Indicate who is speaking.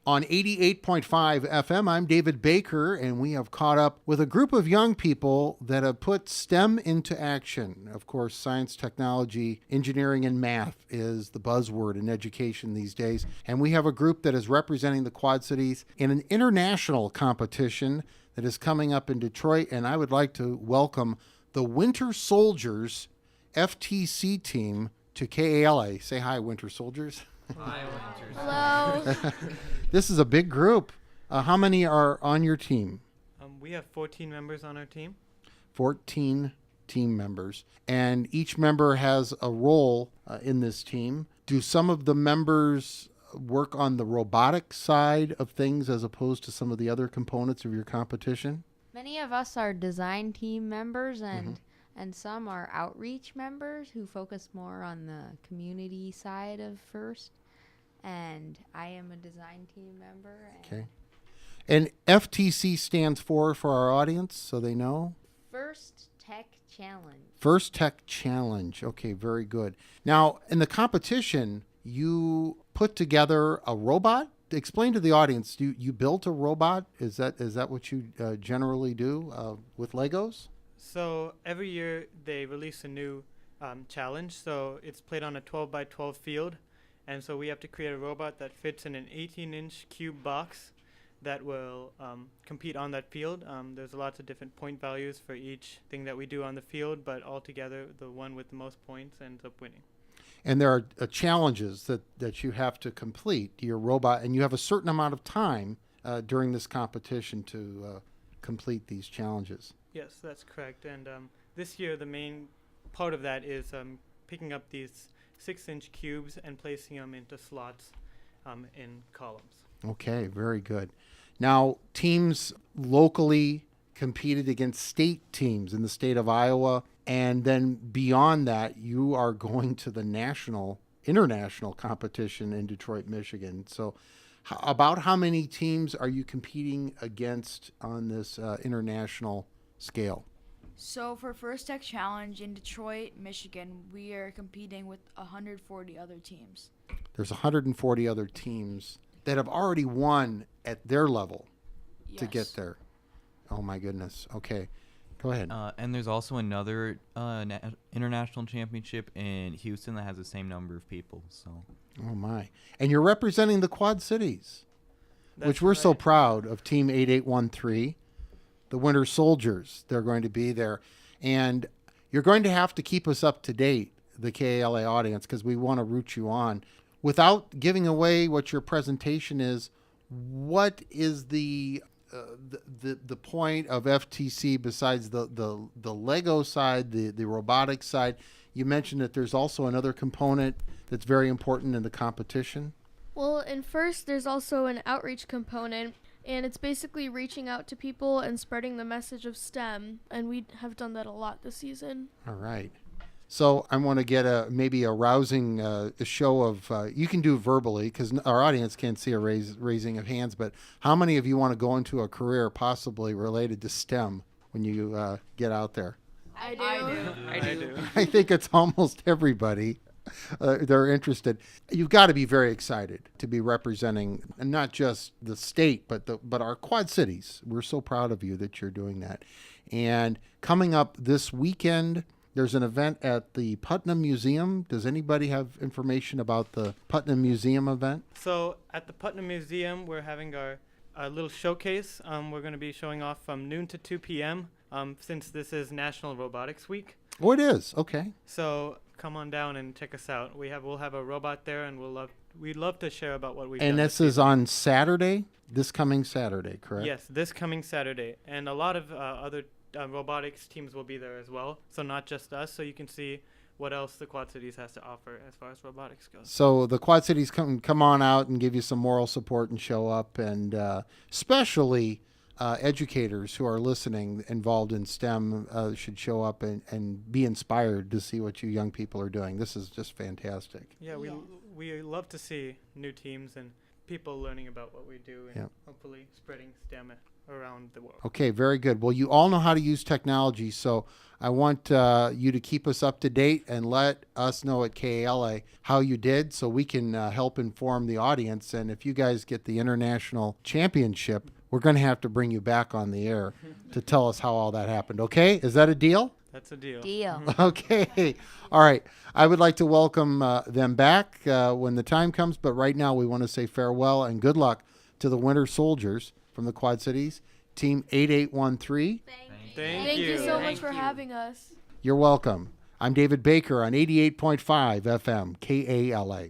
Speaker 1: On 88.5 FM, I'm David Baker, and we have caught up with a group of young people that have put STEM into action. Of course, science, technology, engineering, and math is the buzzword in education these days. And we have a group that is representing the Quad Cities in an international competition that is coming up in Detroit. And I would like to welcome the Winter Soldiers FTC team to KALA. Say hi, Winter Soldiers.
Speaker 2: Hi, Winters.
Speaker 3: Hello.
Speaker 1: This is a big group. How many are on your team?
Speaker 2: We have 14 members on our team.
Speaker 1: 14 team members. And each member has a role in this team. Do some of the members work on the robotic side of things as opposed to some of the other components of your competition?
Speaker 3: Many of us are design team members and some are outreach members who focus more on the community side of FIRST. And I am a design team member.
Speaker 1: Okay. And FTC stands for our audience, so they know?
Speaker 3: First Tech Challenge.
Speaker 1: First Tech Challenge. Okay, very good. Now, in the competition, you put together a robot. Explain to the audience, you built a robot? Is that what you generally do with Legos?
Speaker 2: So every year they release a new challenge. So it's played on a 12 by 12 field. And so we have to create a robot that fits in an 18-inch cube box that will compete on that field. There's lots of different point values for each thing that we do on the field, but altogether, the one with the most points ends up winning.
Speaker 1: And there are challenges that you have to complete, your robot, and you have a certain amount of time during this competition to complete these challenges.
Speaker 2: Yes, that's correct. And this year, the main part of that is picking up these 6-inch cubes and placing them into slots in columns.
Speaker 1: Okay, very good. Now, teams locally competed against state teams in the state of Iowa, and then beyond that, you are going to the international competition in Detroit, Michigan. So about how many teams are you competing against on this international scale?
Speaker 4: So for First Tech Challenge in Detroit, Michigan, we are competing with 140 other teams.
Speaker 1: There's 140 other teams that have already won at their level to get there. Oh my goodness. Okay, go ahead.
Speaker 5: And there's also another international championship in Houston that has the same number of people. So.
Speaker 1: Oh my. And you're representing the Quad Cities, which we're so
Speaker 2: right.
Speaker 1: proud of. Team 8813. The Winter Soldiers, they're going to be there. And you're going to have to keep us up to date, the KALA audience, because we want to root you on. Without giving away what your presentation is, what is the point of FTC besides the Lego side, the robotics side? You mentioned that there's also another component that's very important in the competition.
Speaker 6: Well, in FIRST, there's also an outreach component. And it's basically reaching out to people and spreading the message of STEM. And we have done that a lot this season.
Speaker 1: All right. So I want to get maybe a rousing show of, you can do verbally because our audience can't see a raising of hands, but how many of you want to go into a career possibly related to STEM when you get out there?
Speaker 4: I do.
Speaker 2: I do.
Speaker 1: I think it's almost everybody. They're interested. You've got to be very excited to be representing not just the state, but our Quad Cities. We're so proud of you that you're doing that. And coming up this weekend, there's an event at the Putnam Museum. Does anybody have information about the Putnam Museum event?
Speaker 2: So at the Putnam Museum, we're having our little showcase. We're going to be showing off from noon to 2 p.m. Since this is National Robotics Week.
Speaker 1: Oh, it is. Okay.
Speaker 2: So come on down and check us out. We'll have a robot there, and we'd love to share about what we've done.
Speaker 1: And this is on Saturday, this coming Saturday, correct?
Speaker 2: Yes, this coming Saturday, and a lot of other robotics teams will be there as well. So not just us. So you can see what else the Quad Cities has to offer as far as robotics goes.
Speaker 1: So the Quad Cities come on out and give you some moral support and show up, and especially educators who are listening involved in STEM should show up and be inspired to see what you young people are doing. This is just fantastic.
Speaker 2: Yeah, we love to see new teams and people learning about what we do and
Speaker 1: Yep.
Speaker 2: hopefully spreading STEM around the world.
Speaker 1: Okay, very good. Well, you all know how to use technology, so I want you to keep us up to date and let us know at KALA how you did so we can help inform the audience. And if you guys get the international championship, we're going to have to bring you back on the air to tell us how all that happened. Okay? Is that a deal?
Speaker 2: That's a deal.
Speaker 3: Deal.
Speaker 1: Okay. All right. I would like to welcome them back when the time comes, but right now we want to say farewell and good luck to the Winter Soldiers from the Quad Cities, Team 8813.
Speaker 2: Thank
Speaker 6: you so much
Speaker 2: Thank
Speaker 6: for
Speaker 2: you.
Speaker 6: having us.
Speaker 1: You're welcome. I'm David Baker on 88.5 FM, KALA.